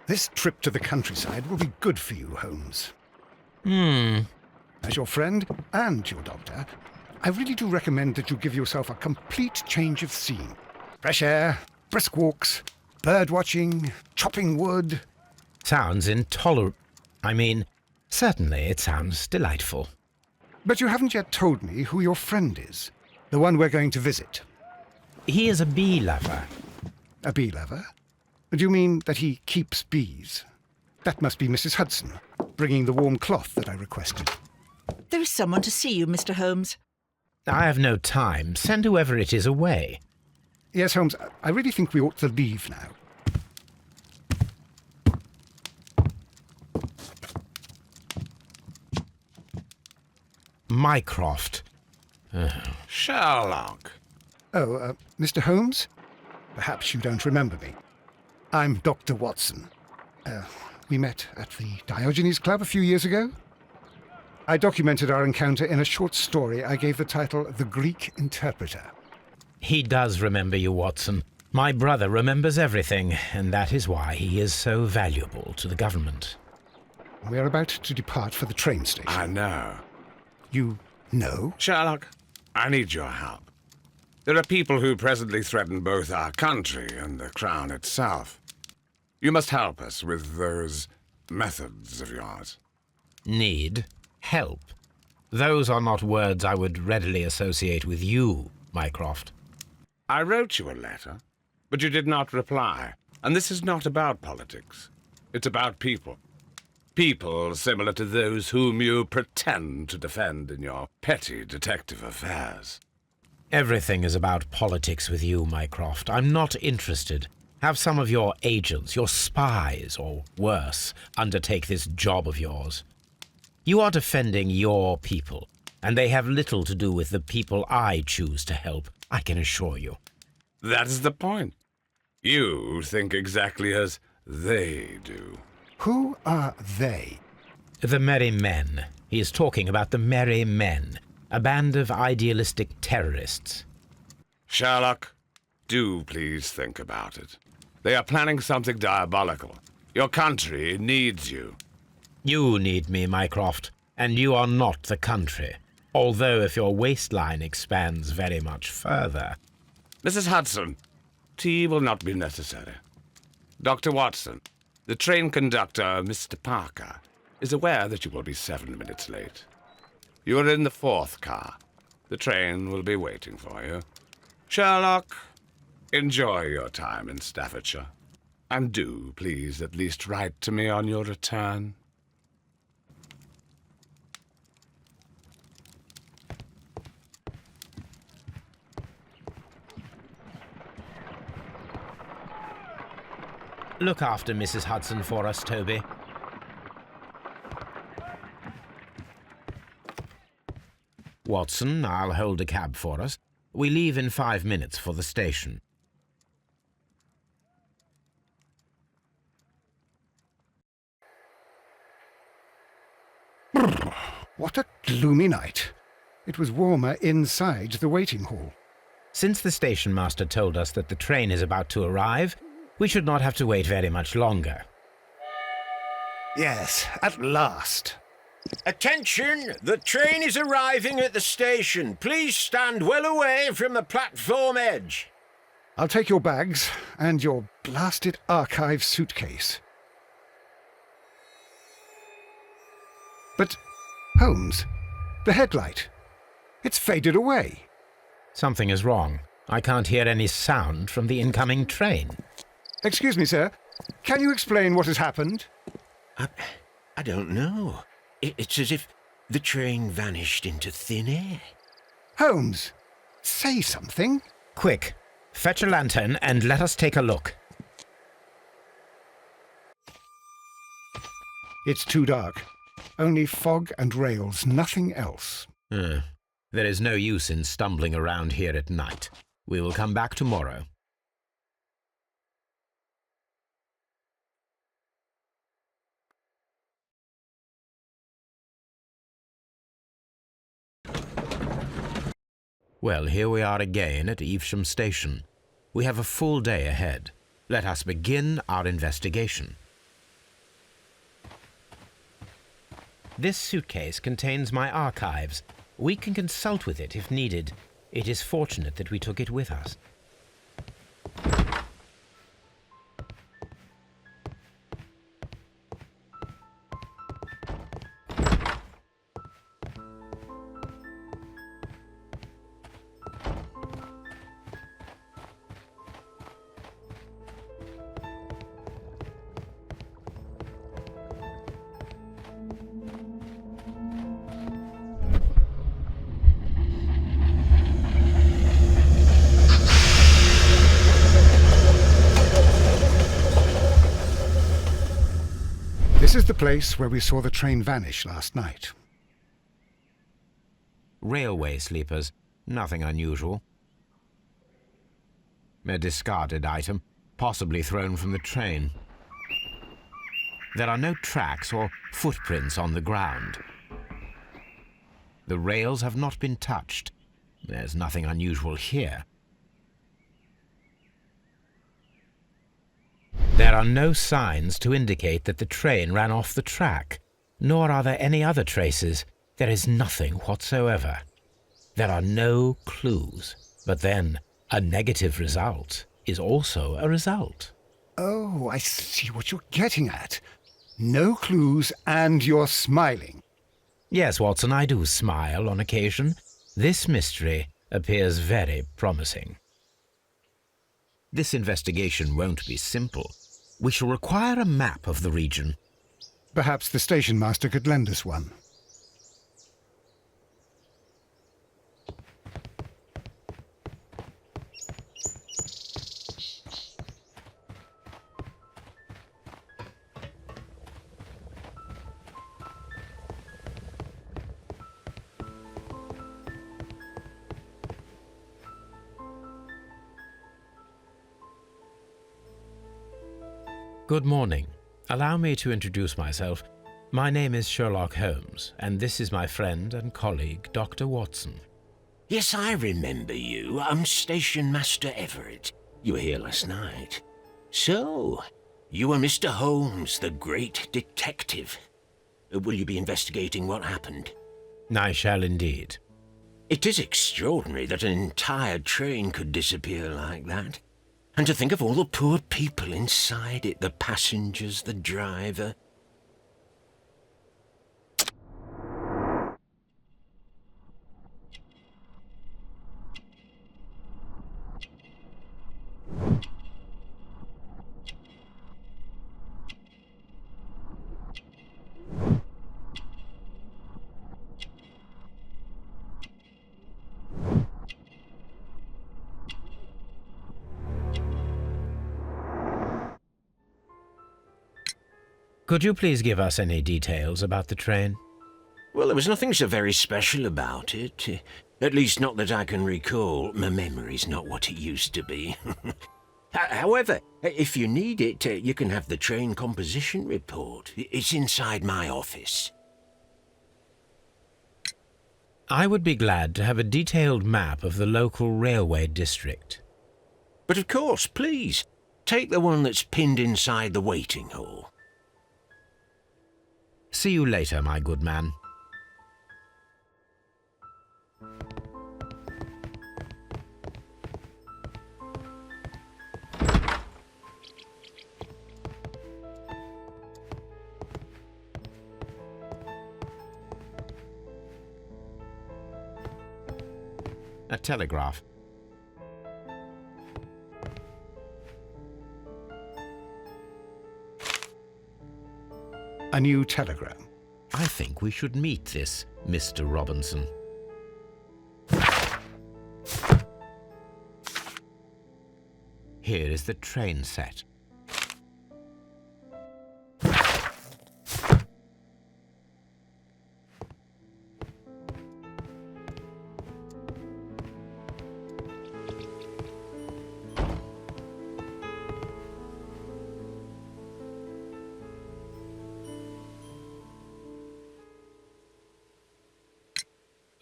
This trip to the countryside will be good for you, Holmes. As your friend and your doctor, I really do recommend that you give yourself a complete change of scene. Fresh air, brisk walks, bird watching, chopping wood. Sounds intolerable. Certainly it sounds delightful. But you haven't yet told me who your friend is, the one we're going to visit. He is a bee lover. A bee lover? Do you mean that he keeps bees? That must be Mrs. Hudson, bringing the warm cloth that I requested. There is someone to see you, Mr. Holmes. I have no time. Send whoever it is away. Yes, Holmes, I really think we ought to leave now. Mycroft. Sherlock. Oh, Mr. Holmes? Perhaps you don't remember me. I'm Dr. Watson. We met at the Diogenes Club a few years ago. I documented our encounter in a short story I gave the title The Greek Interpreter. He does remember you, Watson. My brother remembers everything, and that is why he is so valuable to the government. We're about to depart for the train station. I know. You know? Sherlock, I need your help. There are people who presently threaten both our country and the Crown itself. You must help us with those methods of yours. Need? Help? Those are not words I would readily associate with you, Mycroft. I wrote you a letter, but you did not reply. And this is not about politics. It's about people. People similar to those whom you pretend to defend in your petty detective affairs. Everything is about politics with you, Mycroft. I'm not interested. Have some of your agents, your spies, or worse, undertake this job of yours. You are defending your people, and they have little to do with the people I choose to help, I can assure you. That is the point. You think exactly as they do. Who are they? The Merry Men. He is talking about the Merry Men, a band of idealistic terrorists. Sherlock, do please think about it. They are planning something diabolical. Your country needs you. You need me, Mycroft, and you are not the country, although if your waistline expands very much further. Mrs. Hudson, tea will not be necessary. Dr. Watson, the train conductor, Mr. Parker, is aware that you will be 7 minutes late. You are in the 4th car. The train will be waiting for you. Sherlock, enjoy your time in Staffordshire. And do, please, at least write to me on your return. Look after Mrs. Hudson for us, Toby. Watson, I'll hold a cab for us. We leave in 5 minutes for the station. What a gloomy night. It was warmer inside the waiting hall. Since the station master told us that the train is about to arrive, we should not have to wait very much longer. Yes, at last. Attention! The train is arriving at the station. Please stand well away from the platform edge. I'll take your bags and your blasted archive suitcase. But, Holmes, the headlight. It's faded away. Something is wrong. I can't hear any sound from the incoming train. Excuse me, sir. Can you explain what has happened? I don't know. It's as if the train vanished into thin air. Holmes, say something. Quick, fetch a lantern and let us take a look. It's too dark. Only fog and rails, nothing else. There is no use in stumbling around here at night. We will come back tomorrow. Well, here we are again at Evesham Station. We have a full day ahead. Let us begin our investigation. This suitcase contains my archives. We can consult with it if needed. It is fortunate that we took it with us. This is the place where we saw the train vanish last night. Railway sleepers. Nothing unusual. A discarded item, possibly thrown from the train. There are no tracks or footprints on the ground. The rails have not been touched. There's nothing unusual here. There are no signs to indicate that the train ran off the track, nor are there any other traces. There is nothing whatsoever. There are no clues. But then, a negative result is also a result. Oh, I see what you're getting at. No clues and you're smiling. Yes, Watson, I do smile on occasion. This mystery appears very promising. This investigation won't be simple. We shall require a map of the region. Perhaps the station master could lend us one. Good morning. Allow me to introduce myself. My name is Sherlock Holmes, and this is my friend and colleague, Dr. Watson. Yes, I remember you. I'm Station Master Everett. You were here last night. So, you are Mr. Holmes, the great detective. Will you be investigating what happened? I shall indeed. It is extraordinary that an entire train could disappear like that. And to think of all the poor people inside it, the passengers, the driver. Could you please give us any details about the train? Well, there was nothing so very special about it. At least not that I can recall. My memory's not what it used to be. However, if you need it, you can have the train composition report. It's inside my office. I would be glad to have a detailed map of the local railway district. But of course, please, take the one that's pinned inside the waiting hall. See you later, my good man. A telegraph. A new telegram. I think we should meet this Mr. Robinson. Here is the train set.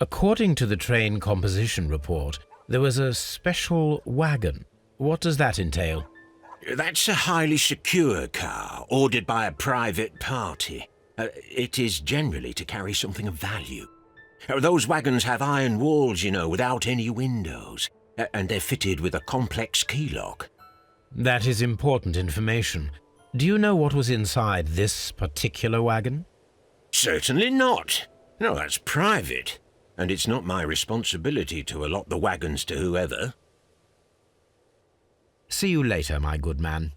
According to the train composition report, there was a special wagon. What does that entail? That's a highly secure car, ordered by a private party. It is generally to carry something of value. Those wagons have iron walls, you know, without any windows, and they're fitted with a complex key lock. That is important information. Do you know what was inside this particular wagon? Certainly not. No, that's private, and it's not my responsibility to allot the wagons to whoever. See you later, my good man.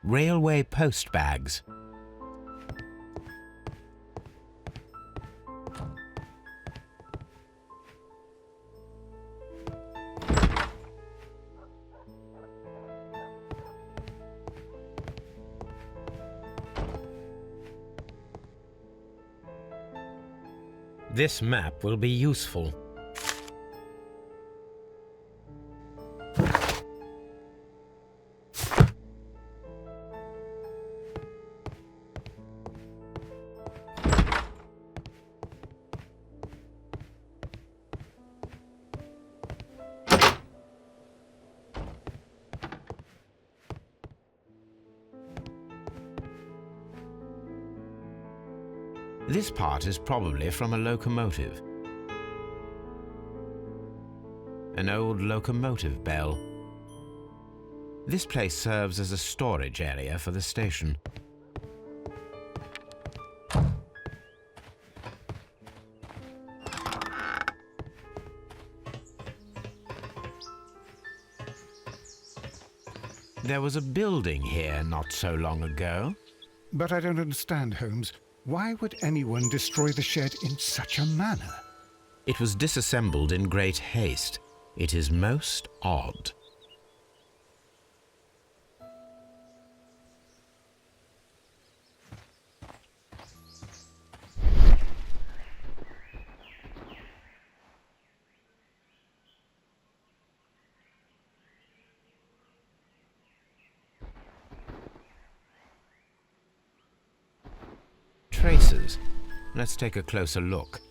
Railway post bags. This map will be useful. This part is probably from a locomotive. An old locomotive bell. This place serves as a storage area for the station. There was a building here not so long ago. But I don't understand, Holmes. Why would anyone destroy the shed in such a manner? It was disassembled in great haste. It is most odd. Traces. Let's take a closer look.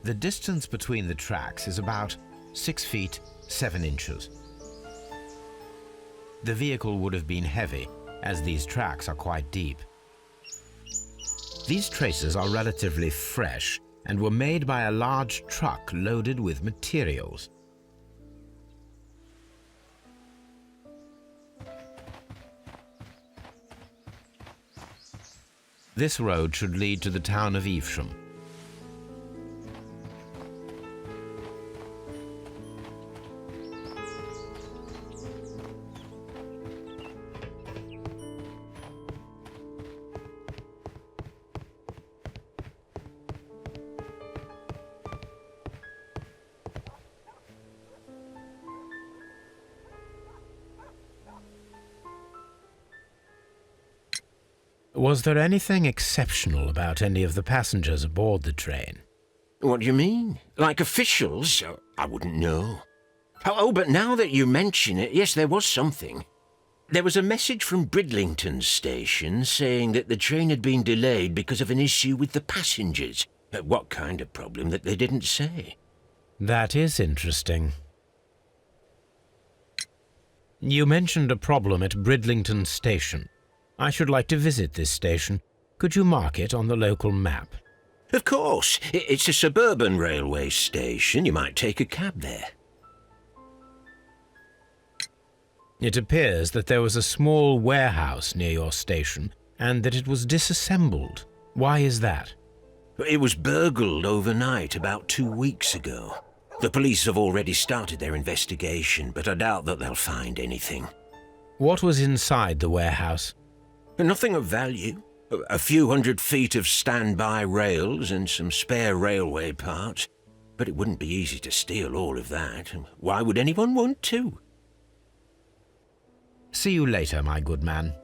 The distance between the tracks is about 6 feet 7 inches. The vehicle would have been heavy, as these tracks are quite deep. These traces are relatively fresh and were made by a large truck loaded with materials. This road should lead to the town of Evesham. Was there anything exceptional about any of the passengers aboard the train? What do you mean? Like officials? I wouldn't know. Oh, but now that you mention it, yes, there was something. There was a message from Bridlington station saying that the train had been delayed because of an issue with the passengers. What kind of problem that they didn't say? That is interesting. You mentioned a problem at Bridlington station. I should like to visit this station. Could you mark it on the local map? Of course. It's a suburban railway station. You might take a cab there. It appears that there was a small warehouse near your station and that it was disassembled. Why is that? It was burgled overnight about 2 weeks ago. The police have already started their investigation, but I doubt that they'll find anything. What was inside the warehouse? Nothing of value. A few 100 feet of standby rails and some spare railway parts. But it wouldn't be easy to steal all of that. Why would anyone want to? See you later, my good man.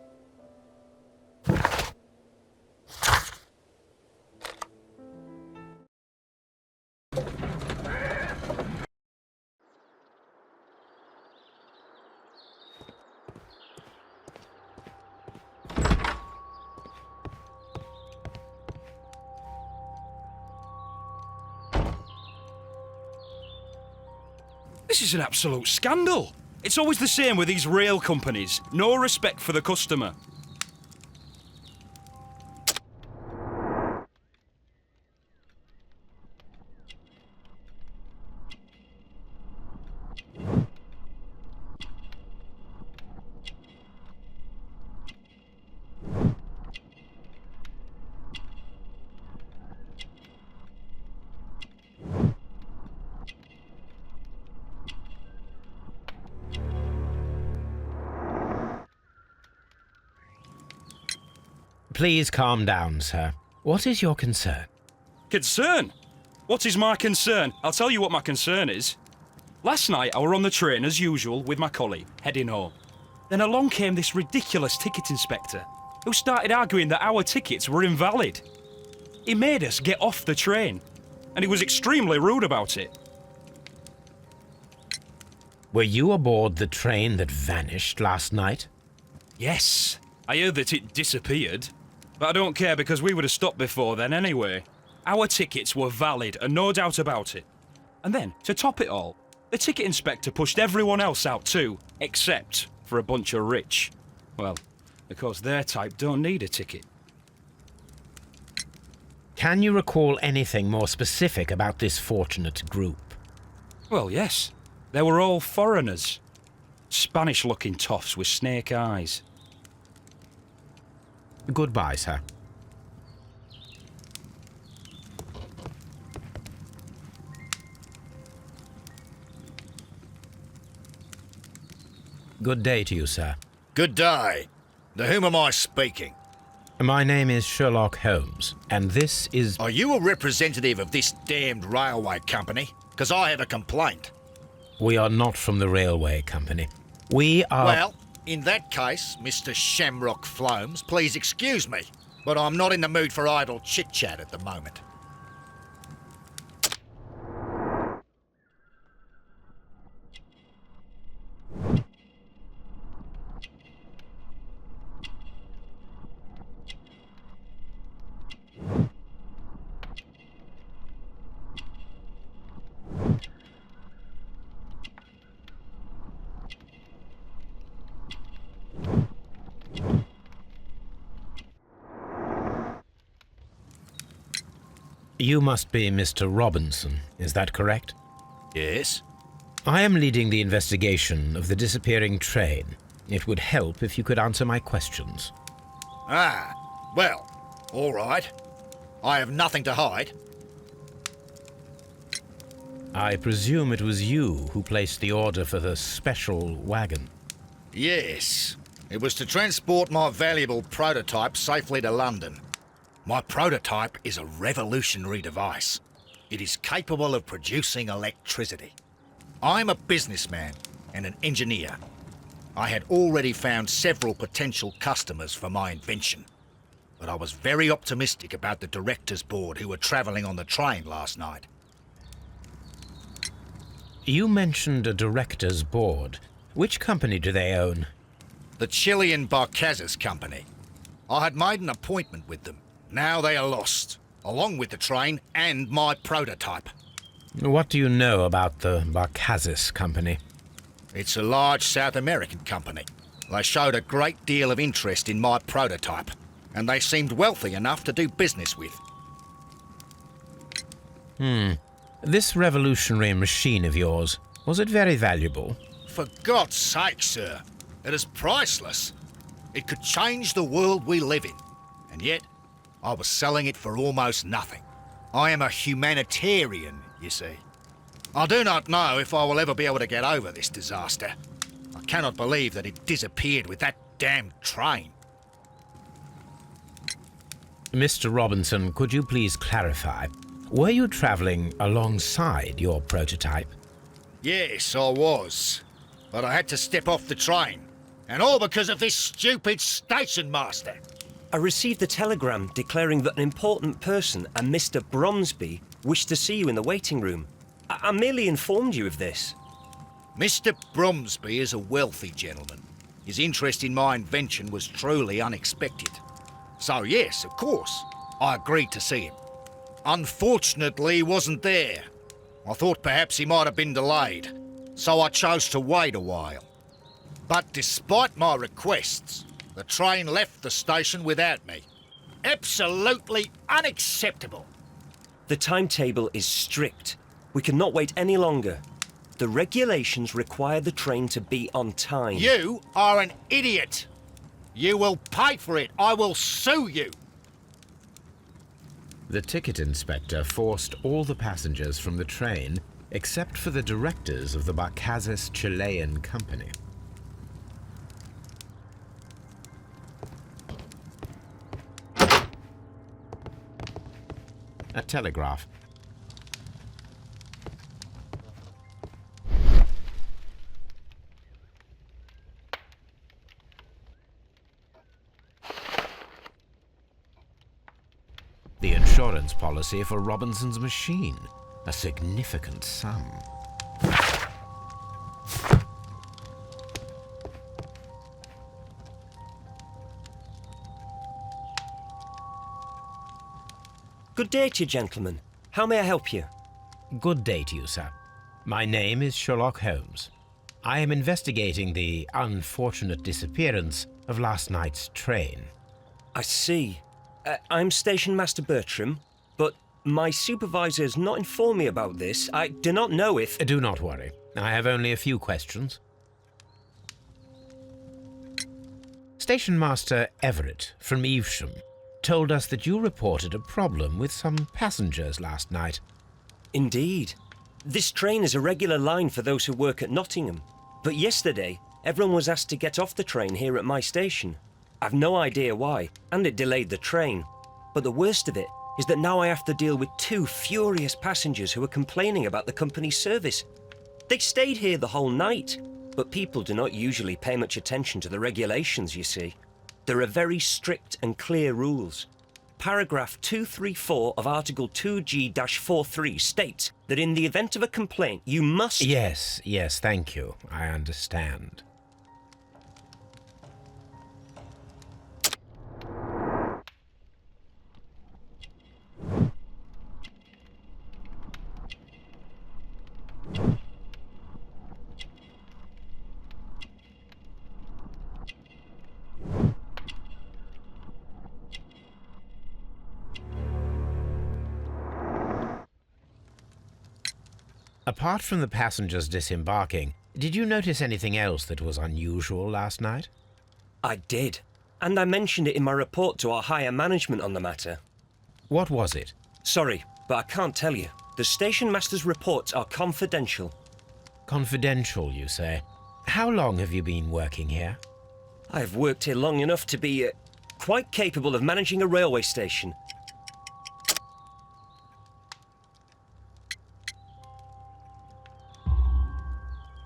This is an absolute scandal. It's always the same with these rail companies. No respect for the customer. Please calm down, sir. What is your concern? Concern? What is my concern? I'll tell you what my concern is. Last night I were on the train as usual with my colleague, heading home. Then along came this ridiculous ticket inspector, who started arguing that our tickets were invalid. He made us get off the train, and he was extremely rude about it. Were you aboard the train that vanished last night? Yes, I heard that it disappeared. But I don't care because we would have stopped before then anyway. Our tickets were valid and no doubt about it. And then, to top it all, the ticket inspector pushed everyone else out too, except for a bunch of rich. Well, of course their type don't need a ticket. Can you recall anything more specific about this fortunate group? Well, yes. They were all foreigners. Spanish-looking toffs with snake eyes. Goodbye, sir. Good day to you, sir. Good day. To whom am I speaking? My name is Sherlock Holmes, and this is... Are you a representative of this damned railway company? Because I have a complaint. We are not from the railway company. We are... Well, in that case, Mr. Shamrock Flomes, please excuse me, but I'm not in the mood for idle chit-chat at the moment. You must be Mr. Robinson, is that correct? Yes? I am leading the investigation of the disappearing train. It would help if you could answer my questions. Ah, well, all right. I have nothing to hide. I presume it was you who placed the order for the special wagon. Yes. It was to transport my valuable prototype safely to London. My prototype is a revolutionary device. It is capable of producing electricity. I'm a businessman and an engineer. I had already found several potential customers for my invention, but I was very optimistic about the directors' board who were travelling on the train last night. You mentioned a director's board. Which company do they own? The Chilean Barcazas Company. I had made an appointment with them. Now they are lost, along with the train and my prototype. What do you know about the Barcazas Company? It's a large South American company. They showed a great deal of interest in my prototype, and they seemed wealthy enough to do business with. This revolutionary machine of yours, was it very valuable? For God's sake, sir, it is priceless. It could change the world we live in, and yet I was selling it for almost nothing. I am a humanitarian, you see. I do not know if I will ever be able to get over this disaster. I cannot believe that it disappeared with that damned train. Mr. Robinson, could you please clarify? Were you travelling alongside your prototype? Yes, I was. But I had to step off the train. And all because of this stupid station master. I received a telegram declaring that an important person, a Mr. Bromsby, wished to see you in the waiting room. I merely informed you of this. Mr. Bromsby is a wealthy gentleman. His interest in my invention was truly unexpected. So yes, of course, I agreed to see him. Unfortunately, he wasn't there. I thought perhaps he might have been delayed. so I chose to wait a while. But despite my requests, the train left the station without me. Absolutely unacceptable. The timetable is strict. We cannot wait any longer. The regulations require the train to be on time. You are an idiot. You will pay for it. I will sue you. The ticket inspector forced all the passengers from the train except for the directors of the Barcazes Chilean Company. A telegraph. The insurance policy for Robinson's machine. A significant sum. Good day to you, gentlemen. How may I help you? Good day to you, sir. My name is Sherlock Holmes. I am investigating the unfortunate disappearance of last night's train. I see. I'm Station Master Bertram, but my supervisor has not informed me about this. I do not know if... Do not worry. I have only a few questions. Station Master Everett from Evesham told us that you reported a problem with some passengers last night. Indeed. This train is a regular line for those who work at Nottingham. But yesterday, everyone was asked to get off the train here at my station. I've no idea why, and it delayed the train. But the worst of it is that now I have to deal with 2 furious passengers who are complaining about the company's service. They stayed here the whole night, but people do not usually pay much attention to the regulations, you see. There are very strict and clear rules. Paragraph 234 of Article 2G-43 states that in the event of a complaint, you must... Yes, thank you. I understand. Apart from the passengers disembarking, did you notice anything else that was unusual last night? I did, and I mentioned it in my report to our higher management on the matter. What was it? Sorry, but I can't tell you. The station master's reports are confidential. Confidential, you say? How long have you been working here? I have worked here long enough to be quite capable of managing a railway station.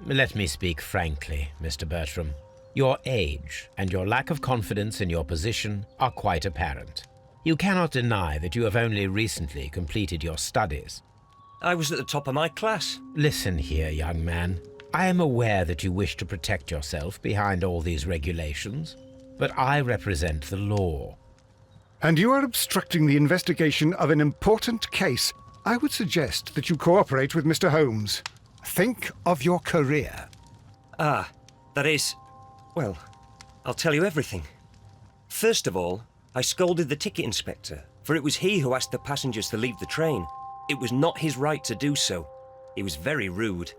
Let me speak frankly, Mr. Bertram. Your age and your lack of confidence in your position are quite apparent. You cannot deny that you have only recently completed your studies. I was at the top of my class. Listen here, young man. I am aware that you wish to protect yourself behind all these regulations, but I represent the law. And you are obstructing the investigation of an important case. I would suggest that you cooperate with Mr. Holmes. Think of your career. Ah, that is... Well, I'll tell you everything. First of all, I scolded the ticket inspector, for it was he who asked the passengers to leave the train. It was not his right to do so. He was very rude.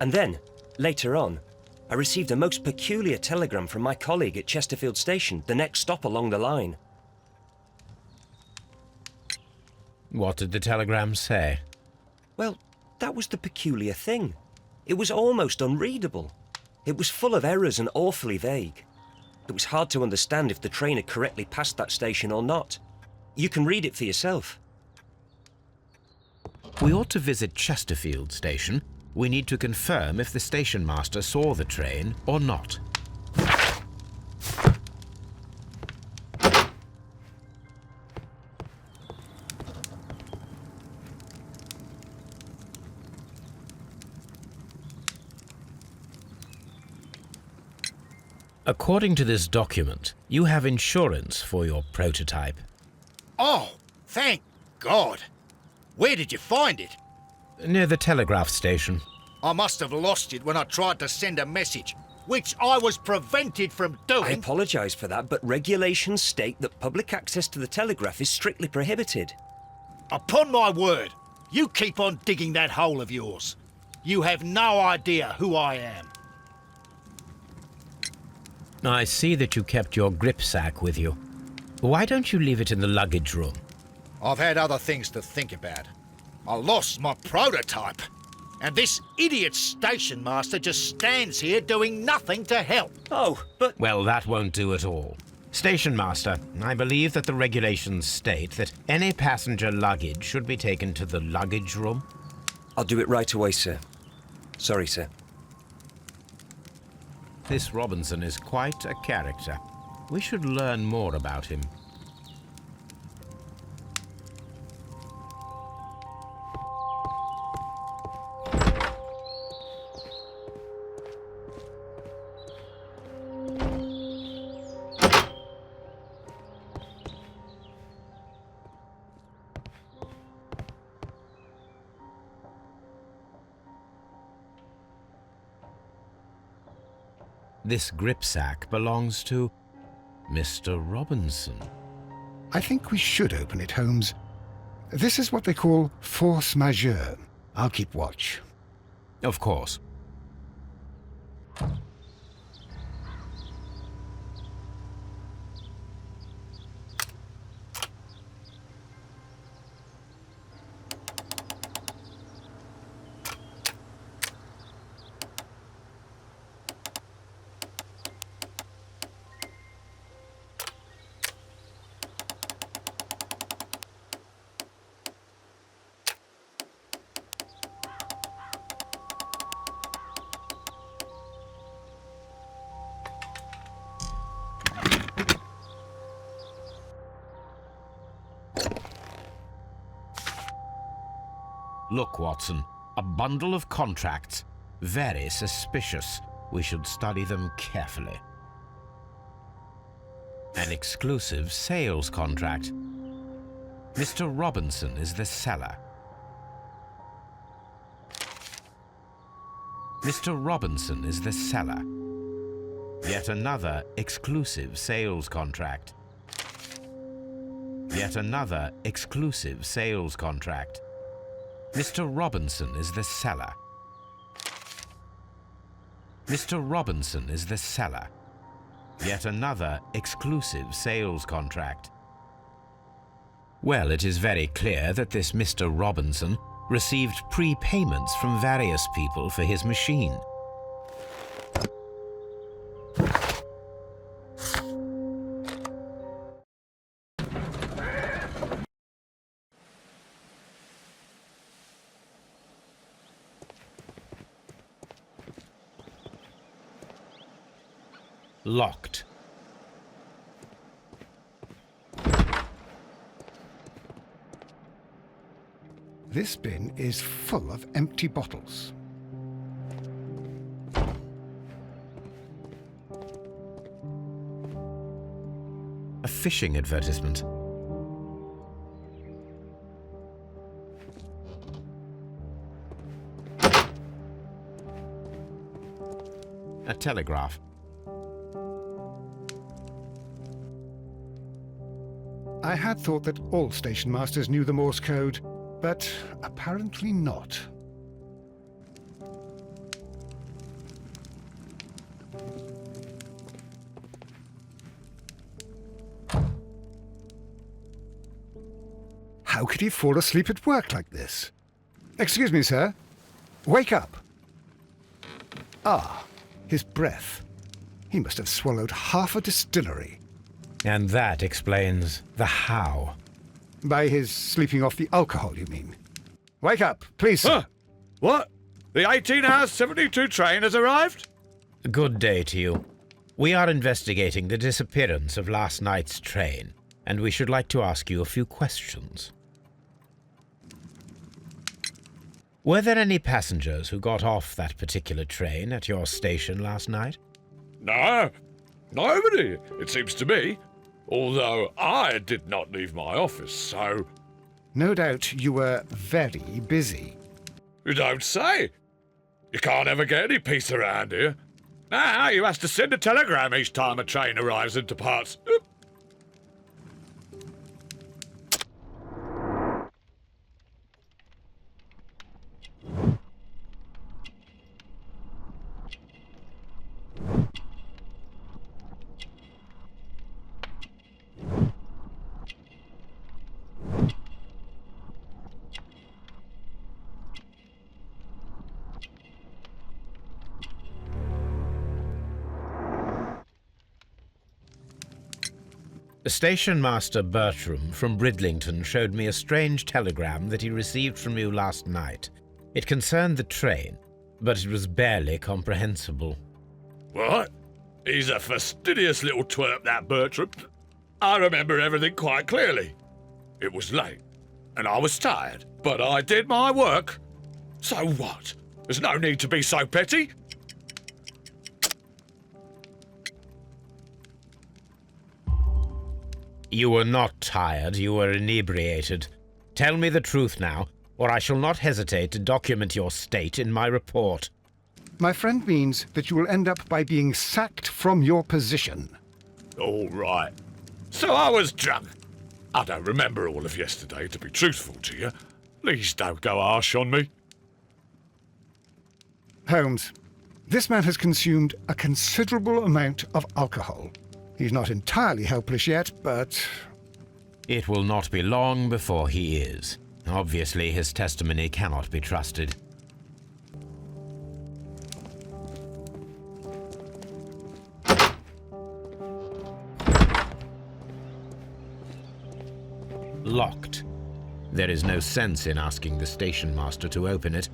And then, later on, I received a most peculiar telegram from my colleague at Chesterfield Station, the next stop along the line. What did the telegram say? Well, that was the peculiar thing. It was almost unreadable. It was full of errors and awfully vague. It was hard to understand if the train had correctly passed that station or not. You can read it for yourself. We ought to visit Chesterfield Station. We need to confirm if the station master saw the train or not. According to this document, you have insurance for your prototype. Oh, thank God. Where did you find it? Near the telegraph station. I must have lost it when I tried to send a message, which I was prevented from I doing. apologise for that, but regulations state that public access to the telegraph is strictly prohibited. Upon my word, you keep on digging that hole of yours. You have no idea who I am. I see that you kept your grip sack with you. Why don't you leave it in the luggage room? I've had other things to think about. I lost my prototype. And this idiot station master just stands here doing nothing to help. Oh, but... Well, that won't do at all. Station Master, I believe that the regulations state that any passenger luggage should be taken to the luggage room. I'll do it right away, sir. Sorry, sir. This Robinson is quite a character. We should learn more about him. This gripsack belongs to Mr. Robinson. I think we should open it, Holmes. This is what they call force majeure. I'll keep watch. Of course. Look, Watson, a bundle of contracts. Very suspicious. We should study them carefully. An exclusive sales contract. Mr. Robinson is the seller. Mr. Robinson is the seller. Yet another exclusive sales contract. Yet another exclusive sales contract. Mr. Robinson is the seller. Mr. Robinson is the seller. Yet another exclusive sales contract. Well, it is very clear that this Mr. Robinson received prepayments from various people for his machine. Locked. This bin is full of empty bottles. A fishing advertisement. A telegraph. I had thought that all station masters knew the Morse code, but apparently not. How could he fall asleep at work like this? Excuse me, sir. Wake up. Ah, his breath. He must have swallowed half a distillery. And that explains the how. By his sleeping off the alcohol, you mean? Wake up, please, sir. Huh? What? The 18-hour 72 train has arrived? Good day to you. We are investigating the disappearance of last night's train, and we should like to ask you a few questions. Were there any passengers who got off that particular train at your station last night? No, nobody, it seems to me. Although I did not leave my office, so... No doubt you were very busy. You don't say. You can't ever get any peace around here. Now you have to send a telegram each time a train arrives and departs. Station Master Bertram from Bridlington showed me a strange telegram that he received from you last night. It concerned the train, but it was barely comprehensible. What? He's a fastidious little twerp, that Bertram. I remember everything quite clearly. It was late, and I was tired, but I did my work. So what? There's no need to be so petty. You were not tired, you were inebriated. Tell me the truth now, or I shall not hesitate to document your state in my report. My friend means that you will end up by being sacked from your position. All right. So I was drunk. I don't remember all of yesterday, to be truthful to you. Please don't go harsh on me. Holmes, this man has consumed a considerable amount of alcohol. He's not entirely helpless yet, but... It will not be long before he is. Obviously, his testimony cannot be trusted. Locked. There is no sense in asking the station master to open it.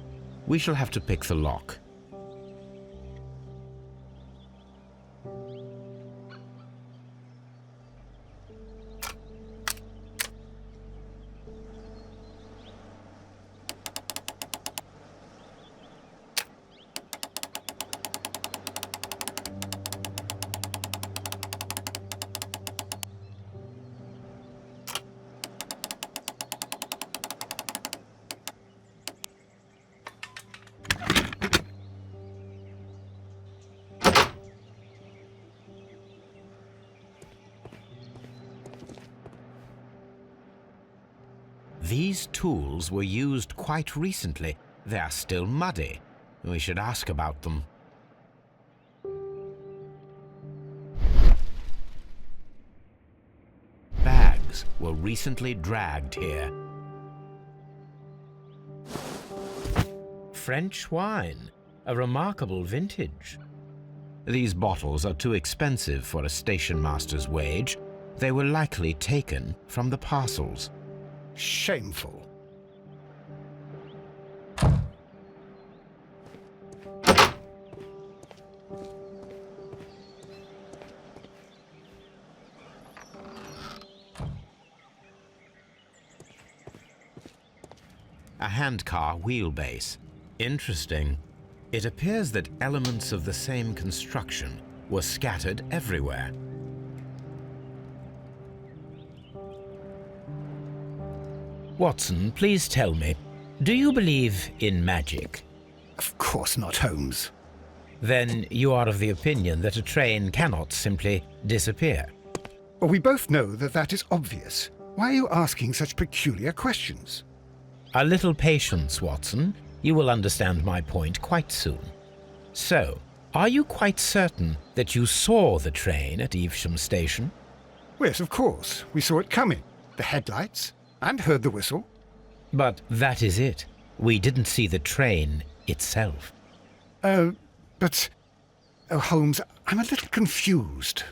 We shall have to pick the lock. These tools were used quite recently. They are still muddy. We should ask about them. Bags were recently dragged here. French wine, a remarkable vintage. These bottles are too expensive for a station master's wage. They were likely taken from the parcels. Shameful. A handcar wheelbase. Interesting. It appears that elements of the same construction were scattered everywhere. Watson, please tell me, do you believe in magic? Of course not, Holmes. Then you are of the opinion that a train cannot simply disappear. Well, we both know that that is obvious. Why are you asking such peculiar questions? A little patience, Watson. You will understand my point quite soon. So, are you quite certain that you saw the train at Evesham Station? Yes, of course. We saw it coming. The headlights. And heard the whistle. But that is it. We didn't see the train itself. But... Oh, Holmes, I'm a little confused.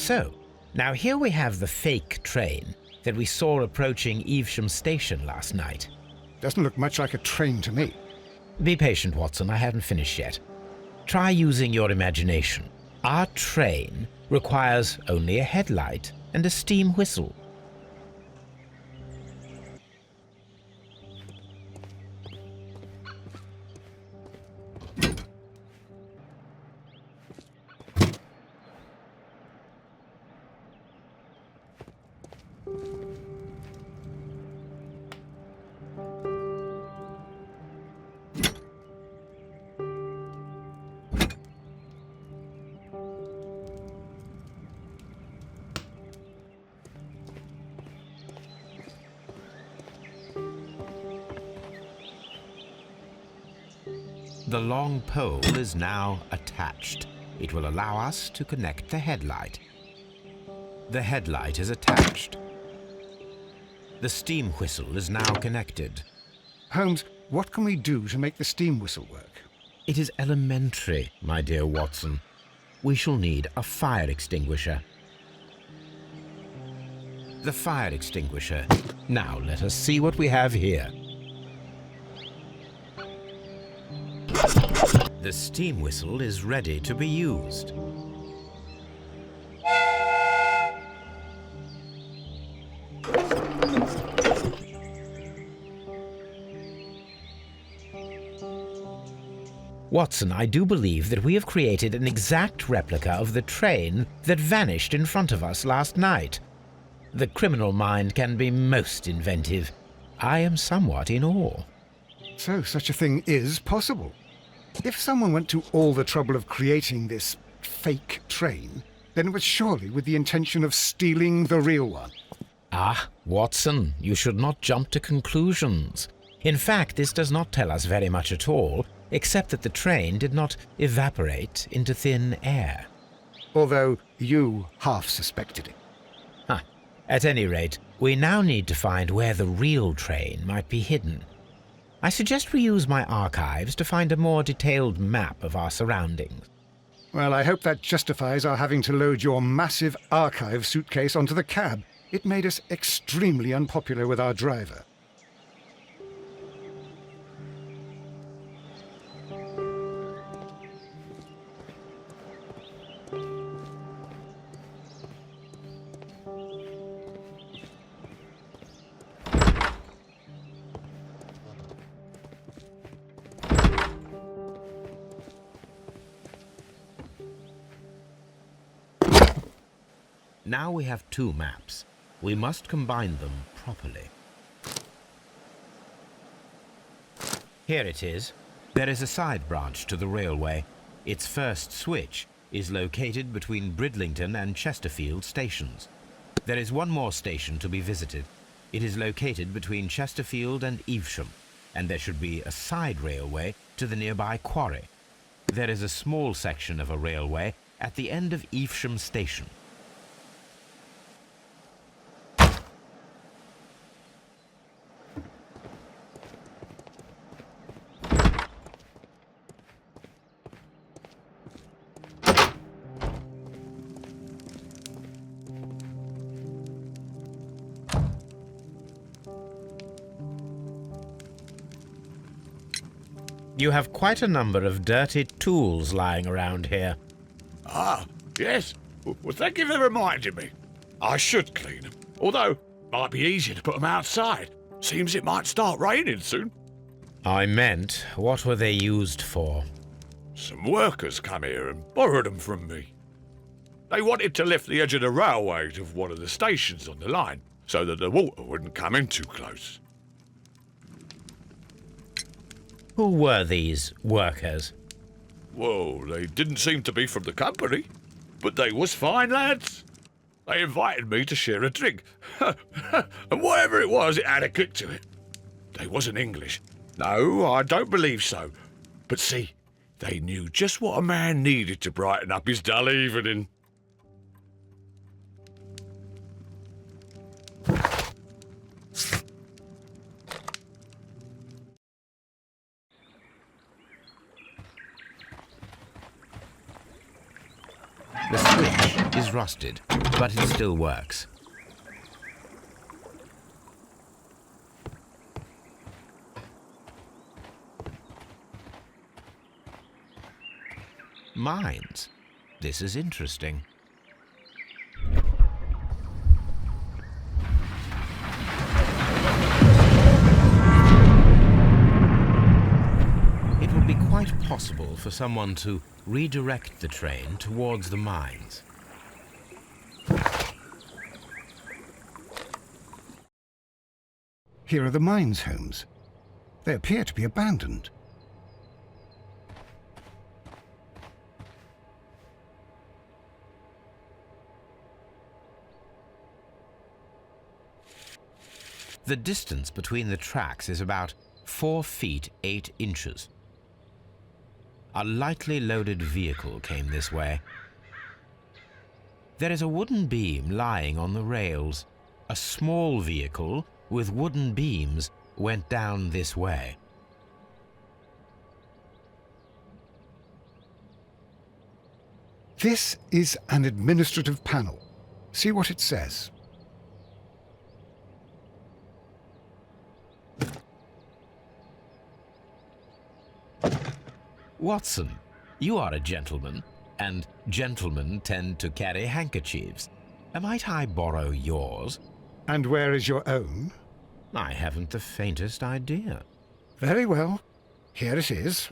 So, now here we have the fake train that we saw approaching Evesham Station last night. Doesn't look much like a train to me. Be patient, Watson, I haven't finished yet. Try using your imagination. Our train requires only a headlight and a steam whistle. The long pole is now attached. It will allow us to connect the headlight. The headlight is attached. The steam whistle is now connected. Holmes, what can we do to make the steam whistle work? It is elementary, my dear Watson. We shall need a fire extinguisher. The fire extinguisher. Now let us see what we have here. The steam whistle is ready to be used. Watson, I do believe that we have created an exact replica of the train that vanished in front of us last night. The criminal mind can be most inventive. I am somewhat in awe. So such a thing is possible. If someone went to all the trouble of creating this fake train, then it was surely with the intention of stealing the real one. Ah, Watson, you should not jump to conclusions. In fact, this does not tell us very much at all, except that the train did not evaporate into thin air. Although you half suspected it. At any rate, we now need to find where the real train might be hidden. I suggest we use my archives to find a more detailed map of our surroundings. Well, I hope that justifies our having to load your massive archive suitcase onto the cab. It made us extremely unpopular with our driver. Now we have two maps. We must combine them properly. Here it is. There is a side branch to the railway. Its first switch is located between Bridlington and Chesterfield stations. There is one more station to be visited. It is located between Chesterfield and Evesham, and there should be a side railway to the nearby quarry. There is a small section of a railway at the end of Evesham station. You have quite a number of dirty tools lying around here. Ah, yes. Well, thank you for reminding me. I should clean them. Although, might be easier to put them outside. Seems it might start raining soon. I meant, what were they used for? Some workers come here and borrowed them from me. They wanted to lift the edge of the railway to one of the stations on the line, so that the water wouldn't come in too close. Who were these workers? Well, they didn't seem to be from the company, but they was fine lads. They invited me to share a drink, and whatever it was, it had a kick to it. They wasn't English. No, I don't believe so. But see, they knew just what a man needed to brighten up his dull evening. The switch is is rusted, but it still works. Mines. This is interesting. It would be quite possible for someone to redirect the train towards the mines. Here are the mines, Holmes. They appear to be abandoned. The distance between the tracks is about 4 feet 8 inches. A lightly loaded vehicle came this way. There is a wooden beam lying on the rails. A small vehicle with wooden beams went down this way. This is an administrative panel. See what it says. Watson, you are a gentleman, and gentlemen tend to carry handkerchiefs. Might I borrow yours? And where is your own? I haven't the faintest idea. Very well. Here it is.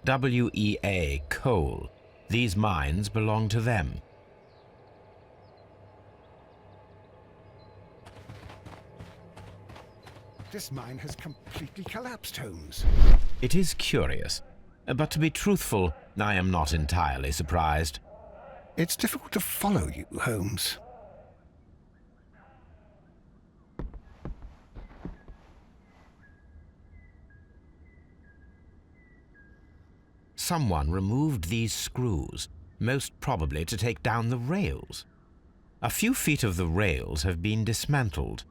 WEA coal. These mines belong to them. This mine has completely collapsed, Holmes. It is curious, but to be truthful, I am not entirely surprised. It's difficult to follow you, Holmes. Someone removed these screws, most probably to take down the rails. A few feet of the rails have been dismantled.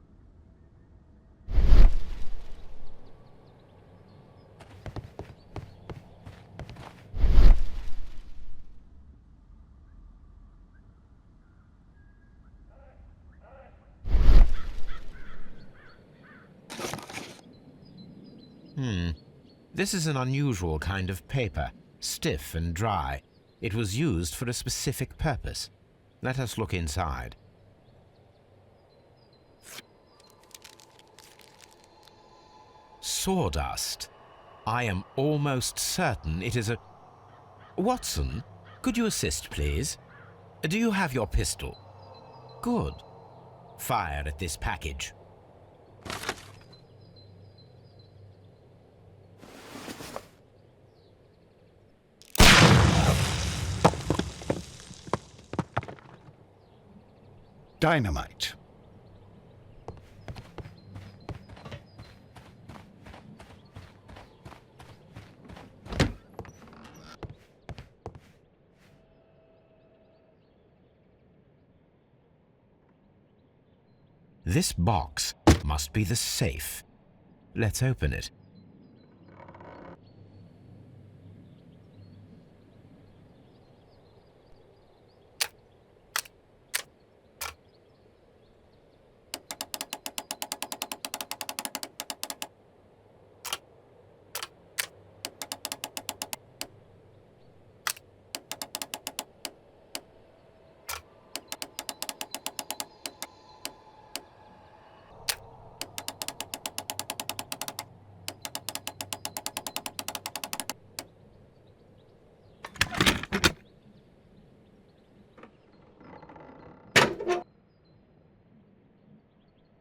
This is an unusual kind of paper, stiff and dry. It was used for a specific purpose. Let us look inside. Sawdust. I am almost certain it is a... Watson, could you assist, please? Do you have your pistol? Good. Fire at this package. Dynamite. This box must be the safe. Let's open it.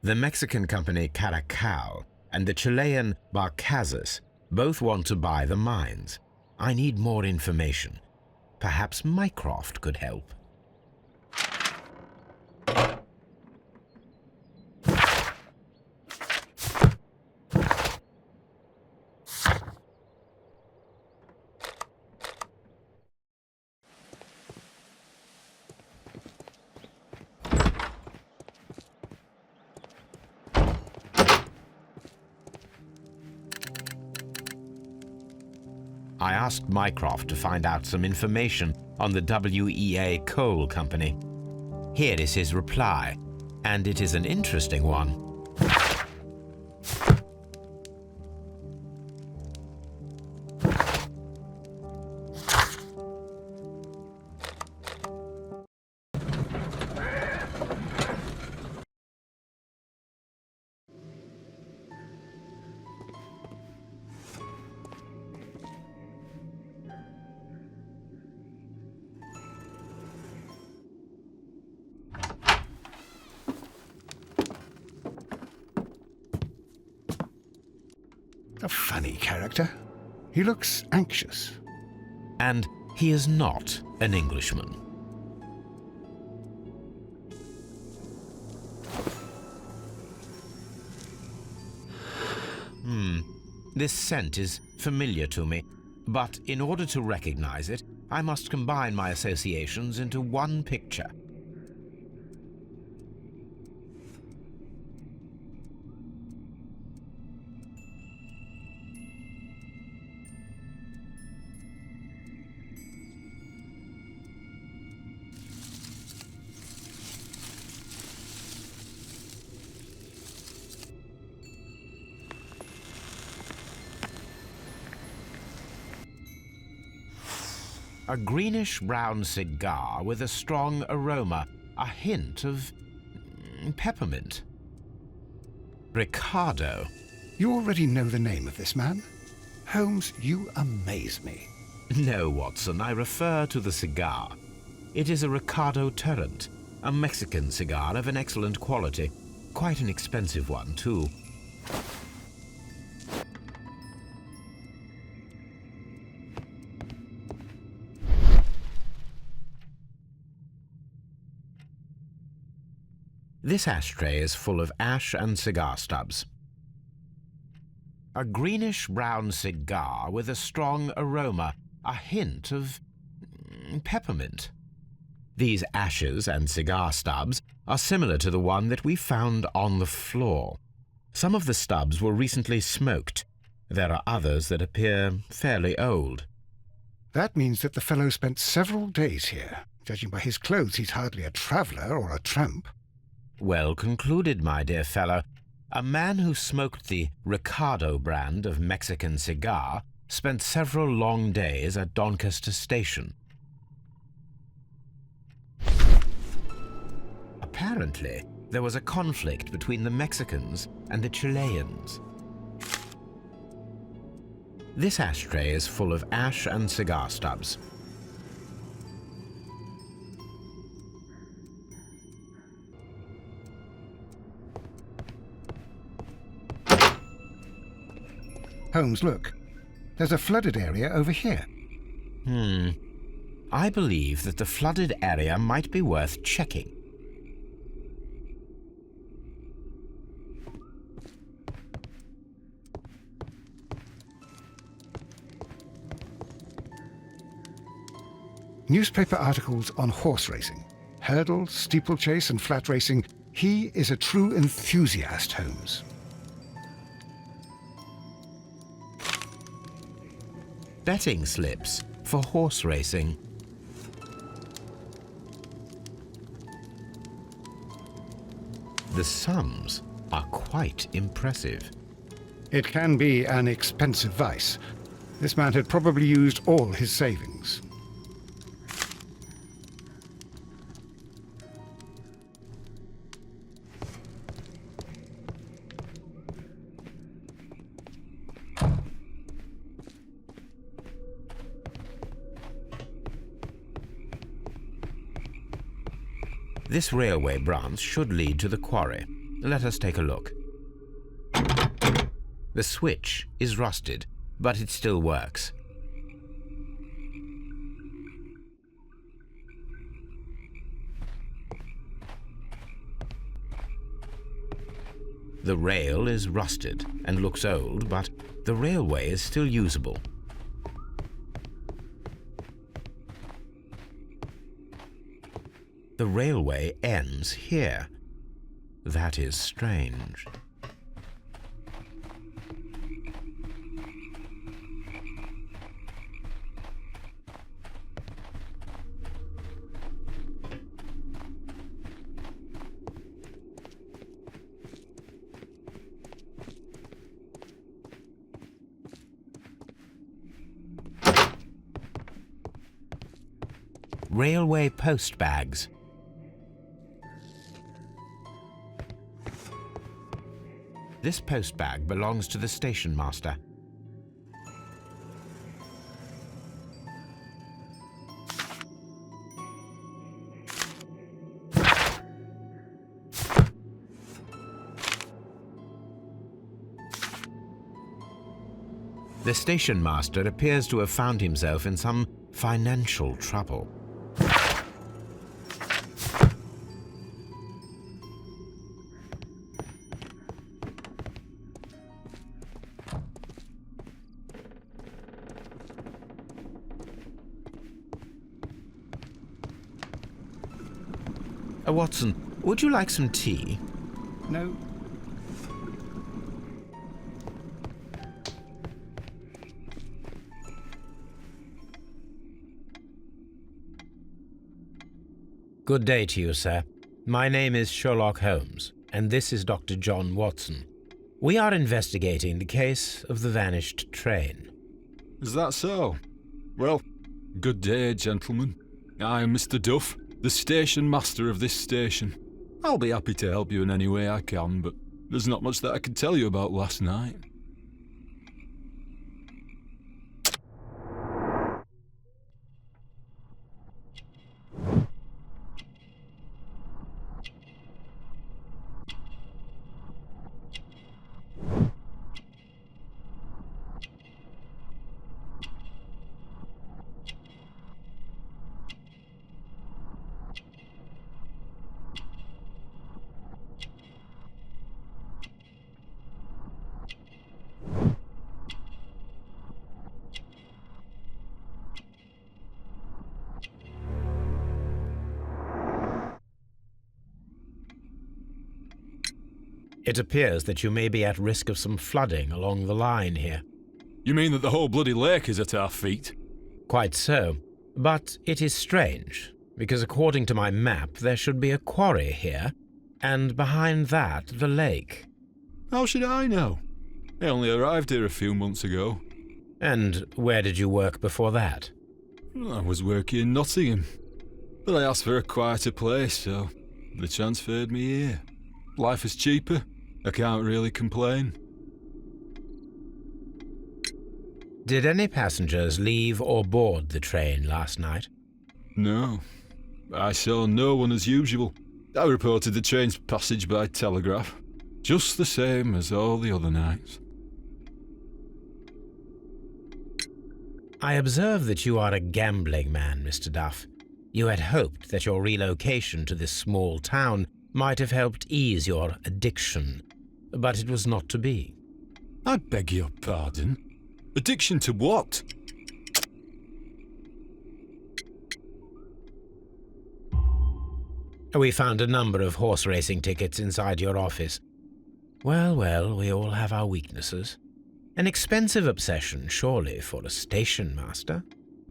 The Mexican company Caracal and the Chilean Barcazas both want to buy the mines. I need more information. Perhaps Mycroft could help. I asked Mycroft to find out some information on the WEA Coal Company. Here is his reply, and it is an interesting one. A funny character. He looks anxious. And he is not an Englishman. This scent is familiar to me, but in order to recognize it, I must combine my associations into one picture. A greenish-brown cigar with a strong aroma, a hint of peppermint. Ricardo. You already know the name of this man? Holmes, you amaze me. No, Watson, I refer to the cigar. It is a Ricardo Turrent, a Mexican cigar of an excellent quality. Quite an expensive one, too. This ashtray is full of ash and cigar stubs. A greenish-brown cigar with a strong aroma, a hint of peppermint. These ashes and cigar stubs are similar to the one that we found on the floor. Some of the stubs were recently smoked. There are others that appear fairly old. That means that the fellow spent several days here. Judging by his clothes, he's hardly a traveller or a tramp. Well concluded, my dear fellow. A man who smoked the Ricardo brand of Mexican cigar spent several long days at Doncaster Station. Apparently, there was a conflict between the Mexicans and the Chileans. This ashtray is full of ash and cigar stubs. Holmes, look. There's a flooded area over here. I believe that the flooded area might be worth checking. Newspaper articles on horse racing. Hurdle, steeplechase and flat racing. He is a true enthusiast, Holmes. Betting slips for horse racing. The sums are quite impressive. It can be an expensive vice. This man had probably used all his savings. This railway branch should lead to the quarry. Let us take a look. The switch is rusted, but it still works. The rail is rusted and looks old, but the railway is still usable. The railway ends here. That is strange. railway post bags. This post bag belongs to the station master. The station master appears to have found himself in some financial trouble. Watson, would you like some tea? No. Good day to you, sir. My name is Sherlock Holmes, and this is Dr. John Watson. We are investigating the case of the vanished train. Is that so? Well, good day, gentlemen. I am Mr. Duff, the station master of this station. I'll be happy to help you in any way I can, but there's not much that I can tell you about last night. It appears that you may be at risk of some flooding along the line here. You mean that the whole bloody lake is at our feet? Quite so. But it is strange, because according to my map there should be a quarry here, and behind that the lake. How should I know? I only arrived here a few months ago. And where did you work before that? I was working in Nottingham, but I asked for a quieter place, so they transferred me here. Life is cheaper. I can't really complain. Did any passengers leave or board the train last night? No. I saw no one as usual. I reported the train's passage by telegraph, just the same as all the other nights. I observe that you are a gambling man, Mr. Duff. You had hoped that your relocation to this small town might have helped ease your addiction, but it was not to be. I beg your pardon? Addiction to what? We found a number of horse racing tickets inside your office. Well, we all have our weaknesses. An expensive obsession, surely, for a station master.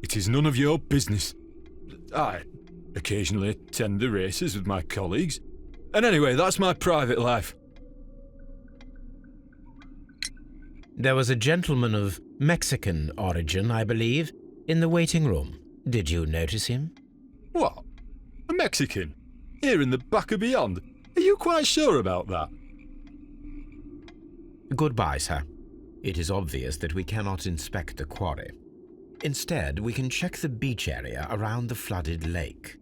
It is none of your business. I occasionally attend the races with my colleagues. And anyway, that's my private life. There was a gentleman of Mexican origin, I believe, in the waiting room. Did you notice him? What? A Mexican? Here in the back of beyond? Are you quite sure about that? Goodbye, sir. It is obvious that we cannot inspect the quarry. Instead, we can check the beach area around the flooded lake.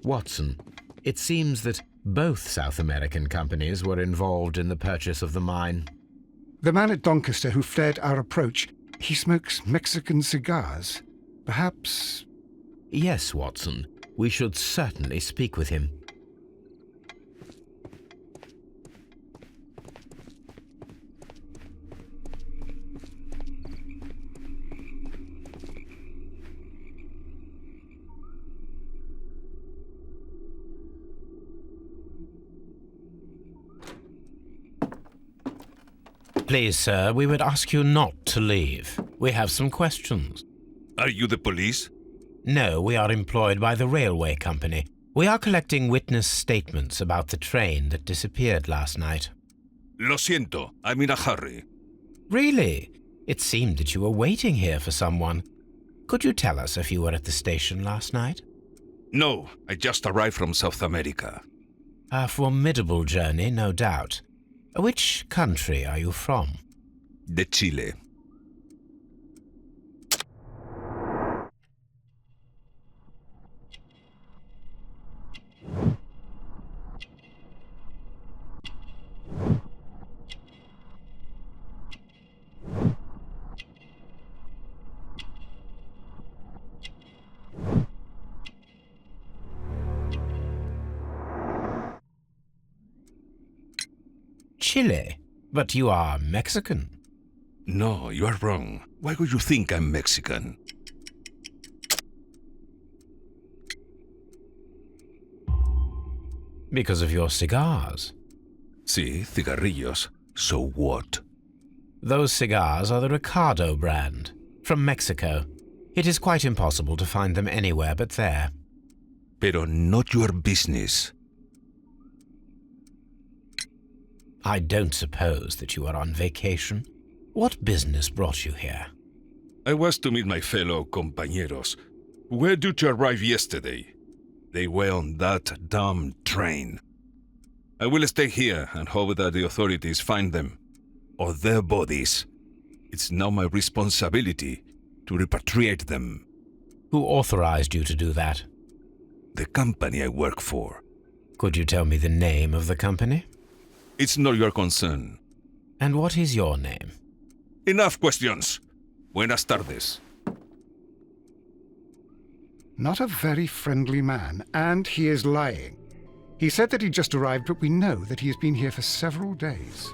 Watson, it seems that both South American companies were involved in the purchase of the mine. The man at Doncaster who fled our approach, he smokes Mexican cigars. Perhaps... Yes, Watson. We should certainly speak with him. Please, sir, we would ask you not to leave. We have some questions. Are you the police? No, we are employed by the railway company. We are collecting witness statements about the train that disappeared last night. Lo siento, I'm in a hurry. Really? It seemed that you were waiting here for someone. Could you tell us if you were at the station last night? No, I just arrived from South America. A formidable journey, no doubt. Which country are you from? De Chile. Chile? But you are Mexican. No, you are wrong. Why would you think I'm Mexican? Because of your cigars. Sí, cigarrillos. So what? Those cigars are the Ricardo brand, from Mexico. It is quite impossible to find them anywhere but there. Pero not your business. I don't suppose that you are on vacation. What business brought you here? I was to meet my fellow compañeros, who were due to arrive yesterday. They were on that damn train. I will stay here and hope that the authorities find them, or their bodies. It's now my responsibility to repatriate them. Who authorized you to do that? The company I work for. Could you tell me the name of the company? It's not your concern. And what is your name? Enough questions. Buenas tardes. Not a very friendly man, and he is lying. He said that he just arrived, but we know that he has been here for several days.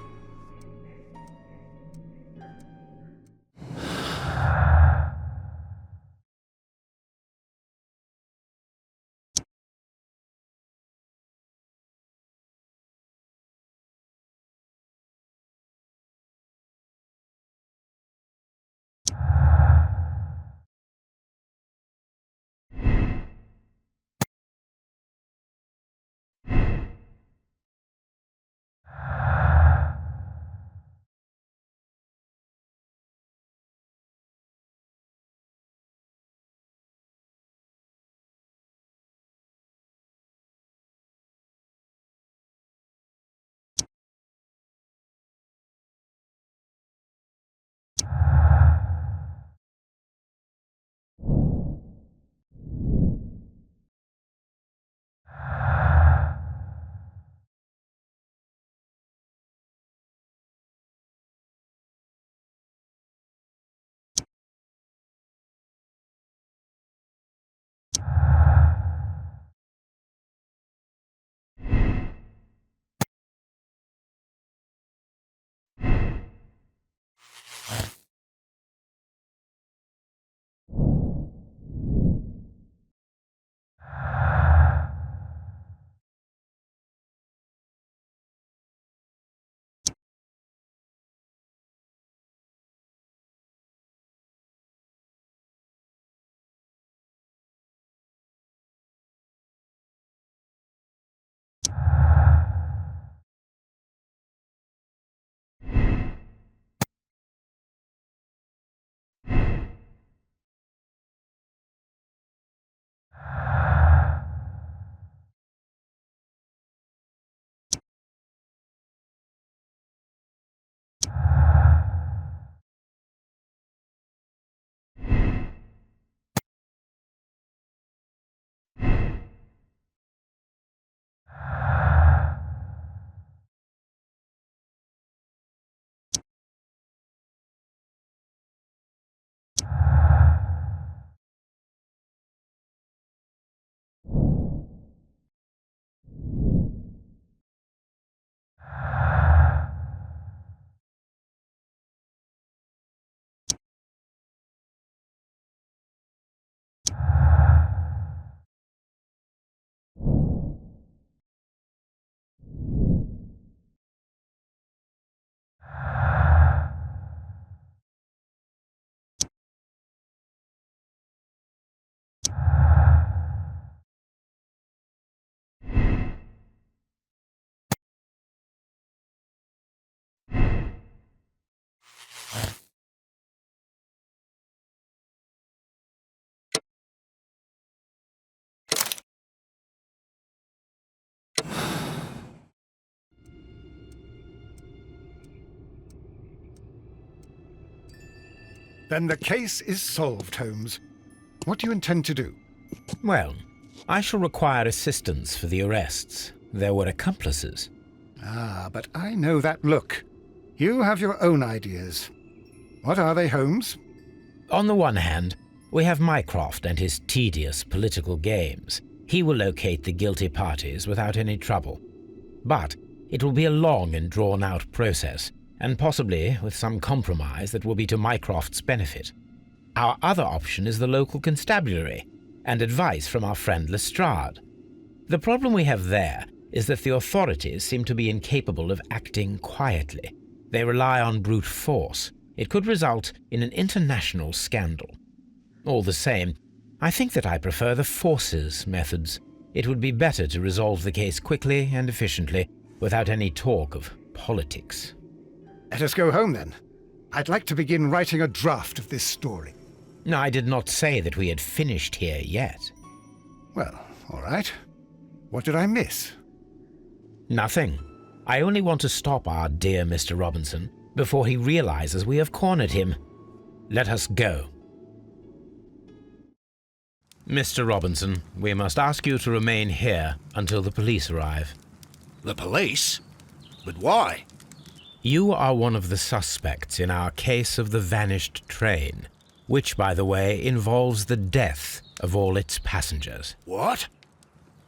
Then the case is solved, Holmes. What do you intend to do? Well, I shall require assistance for the arrests. There were accomplices. Ah, but I know that look. You have your own ideas. What are they, Holmes? On the one hand, we have Mycroft and his tedious political games. He will locate the guilty parties without any trouble. But it will be a long and drawn-out process, and possibly with some compromise that will be to Mycroft's benefit. Our other option is the local constabulary, and advice from our friend Lestrade. The problem we have there is that the authorities seem to be incapable of acting quietly. They rely on brute force. It could result in an international scandal. All the same, I think that I prefer the forces methods. It would be better to resolve the case quickly and efficiently, without any talk of politics. Let us go home, then. I'd like to begin writing a draft of this story. No, I did not say that we had finished here yet. Well, all right. What did I miss? Nothing. I only want to stop our dear Mr. Robinson before he realizes we have cornered him. Let us go. Mr. Robinson, we must ask you to remain here until the police arrive. The police? But why? You are one of the suspects in our case of the vanished train, which, by the way, involves the death of all its passengers. What?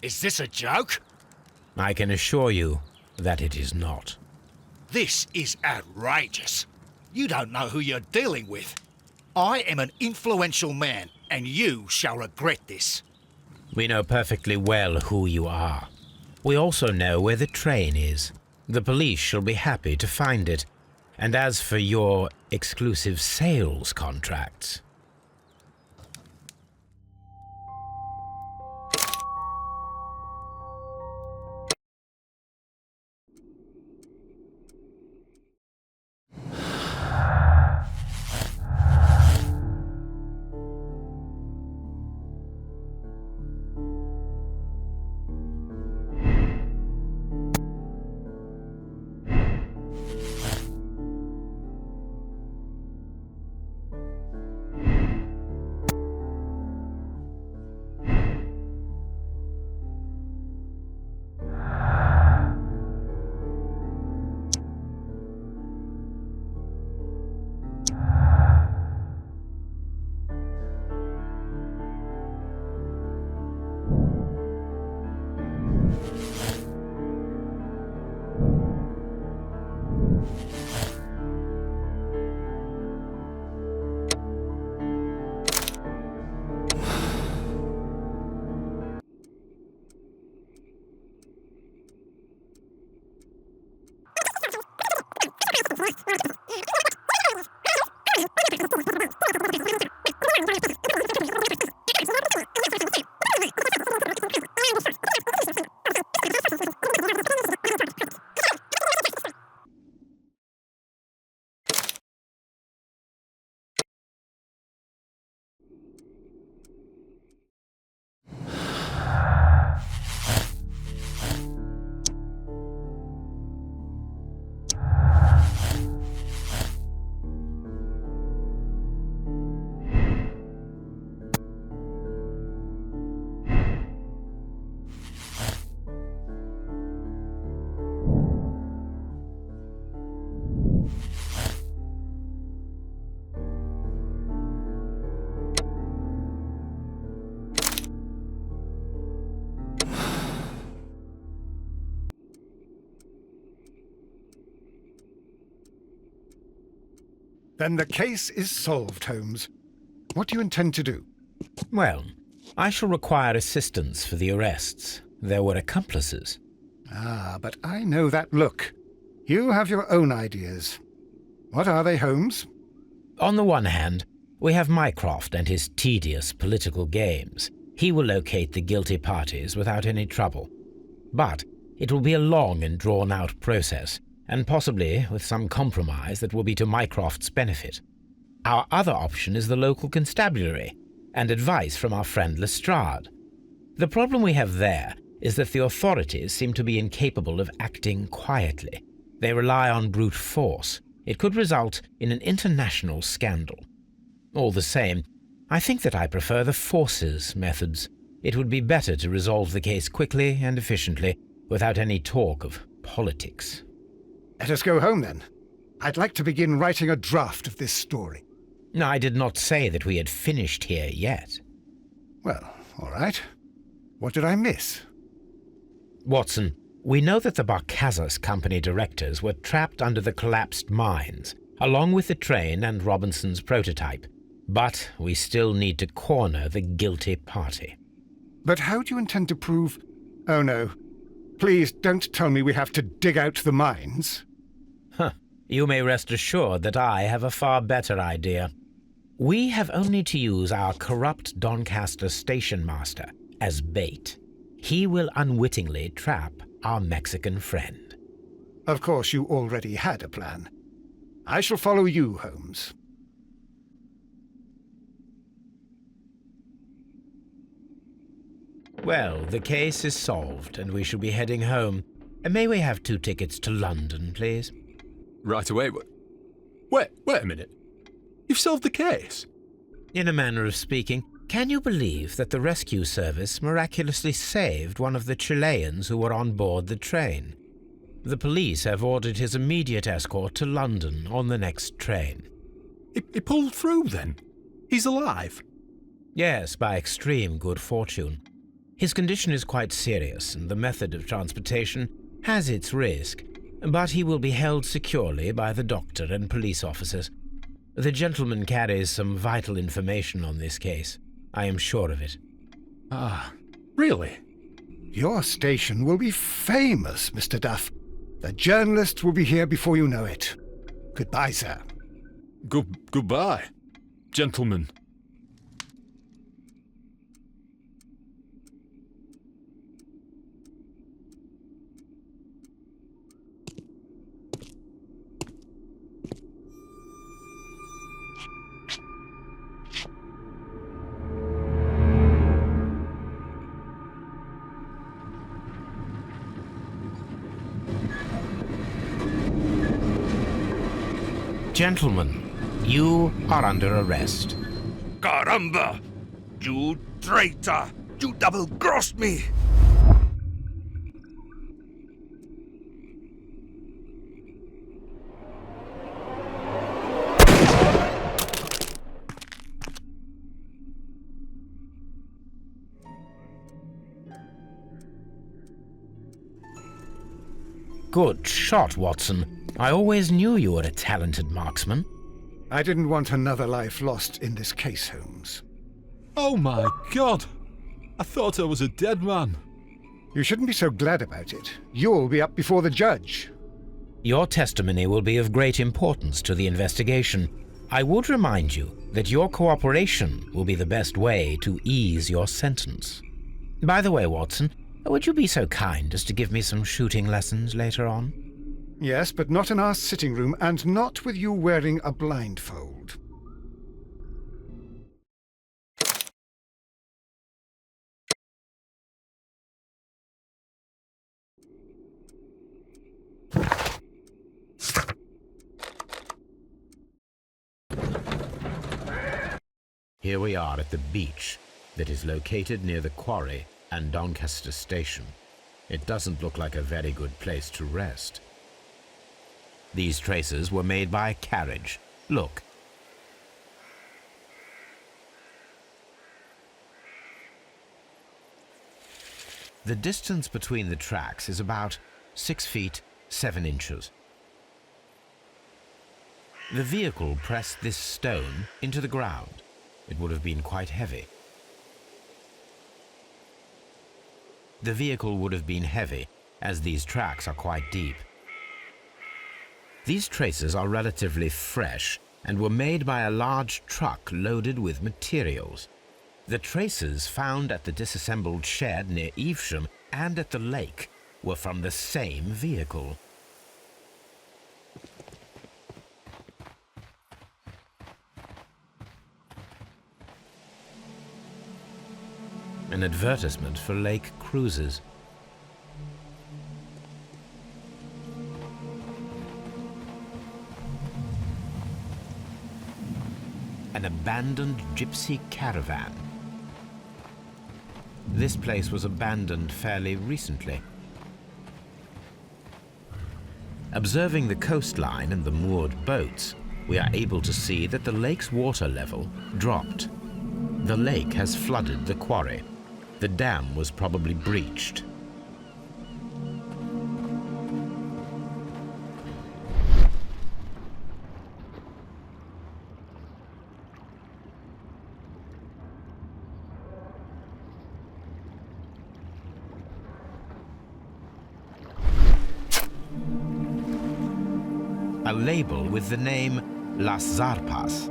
Is this a joke? I can assure you that it is not. This is outrageous. You don't know who you're dealing with. I am an influential man, and you shall regret this. We know perfectly well who you are. We also know where the train is. The police shall be happy to find it. And as for your exclusive sales contracts... Then the case is solved, Holmes. What do you intend to do? Well, I shall require assistance for the arrests. There were accomplices. Ah, but I know that look. You have your own ideas. What are they, Holmes? On the one hand, we have Mycroft and his tedious political games. He will locate the guilty parties without any trouble. But it will be a long and drawn-out process, and possibly with some compromise that will be to Mycroft's benefit. Our other option is the local constabulary, and advice from our friend Lestrade. The problem we have there is that the authorities seem to be incapable of acting quietly. They rely on brute force. It could result in an international scandal. All the same, I think that I prefer the forces methods. It would be better to resolve the case quickly and efficiently, without any talk of politics. Let us go home, then. I'd like to begin writing a draft of this story. I did not say that we had finished here yet. Well, all right. What did I miss? Watson, we know that the Barcazas Company directors were trapped under the collapsed mines, along with the train and Robinson's prototype. But we still need to corner the guilty party. But how do you intend to prove... Oh, no. Please don't tell me we have to dig out the mines. You may rest assured that I have a far better idea. We have only to use our corrupt Doncaster station master as bait. He will unwittingly trap our Mexican friend. Of course, you already had a plan. I shall follow you, Holmes. Well, the case is solved, and we shall be heading home. May we have 2 tickets to London, please? Right away. Wait a minute. You've solved the case? In a manner of speaking, can you believe that the rescue service miraculously saved one of the Chileans who were on board the train? The police have ordered his immediate escort to London on the next train. He pulled through, then? He's alive? Yes, by extreme good fortune. His condition is quite serious, and the method of transportation has its risk, but he will be held securely by the doctor and police officers. The gentleman carries some vital information on this case. I am sure of it. Ah, really? Your station will be famous, Mr. Duff. The journalists will be here before you know it. Goodbye, sir. Goodbye, gentlemen. Gentlemen, you are under arrest. Caramba! You traitor! You double-crossed me! Good shot, Watson. I always knew you were a talented marksman. I didn't want another life lost in this case, Holmes. Oh my God! I thought I was a dead man. You shouldn't be so glad about it. You'll be up before the judge. Your testimony will be of great importance to the investigation. I would remind you that your cooperation will be the best way to ease your sentence. By the way, Watson, would you be so kind as to give me some shooting lessons later on? Yes, but not in our sitting room, and not with you wearing a blindfold. Here we are at the beach that is located near the quarry and Doncaster station. It doesn't look like a very good place to rest. These traces were made by a carriage. Look. The distance between the tracks is about 6 feet 7 inches. The vehicle pressed this stone into the ground. It would have been quite heavy. The vehicle would have been heavy, as these tracks are quite deep. These traces are relatively fresh and were made by a large truck loaded with materials. The traces found at the disassembled shed near Evesham and at the lake were from the same vehicle. An advertisement for lake cruises. An abandoned gypsy caravan. This place was abandoned fairly recently. Observing the coastline and the moored boats, we are able to see that the lake's water level dropped. The lake has flooded the quarry. The dam was probably breached. A label with the name Las Zarpas.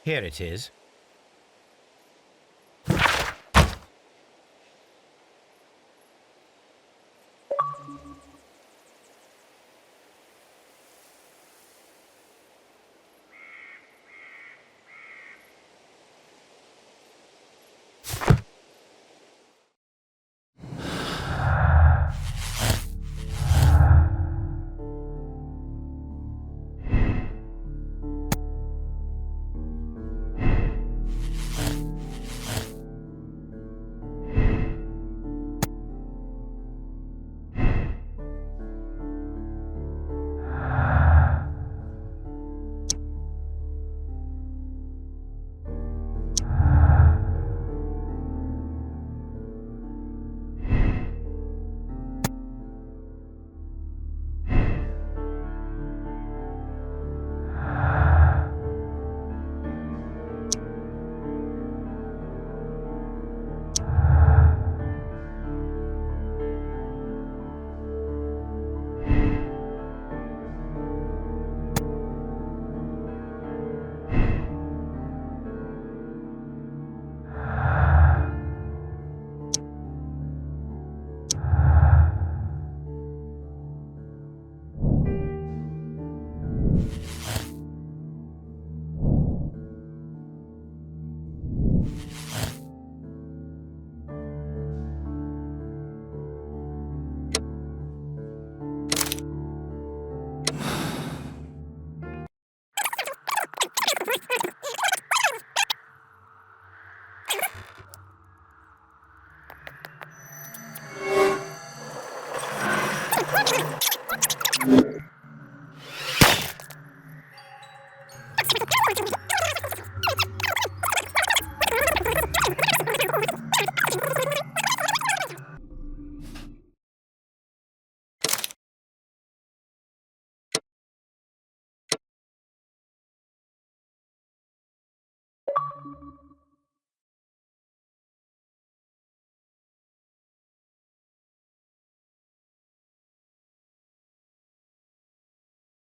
Here it is.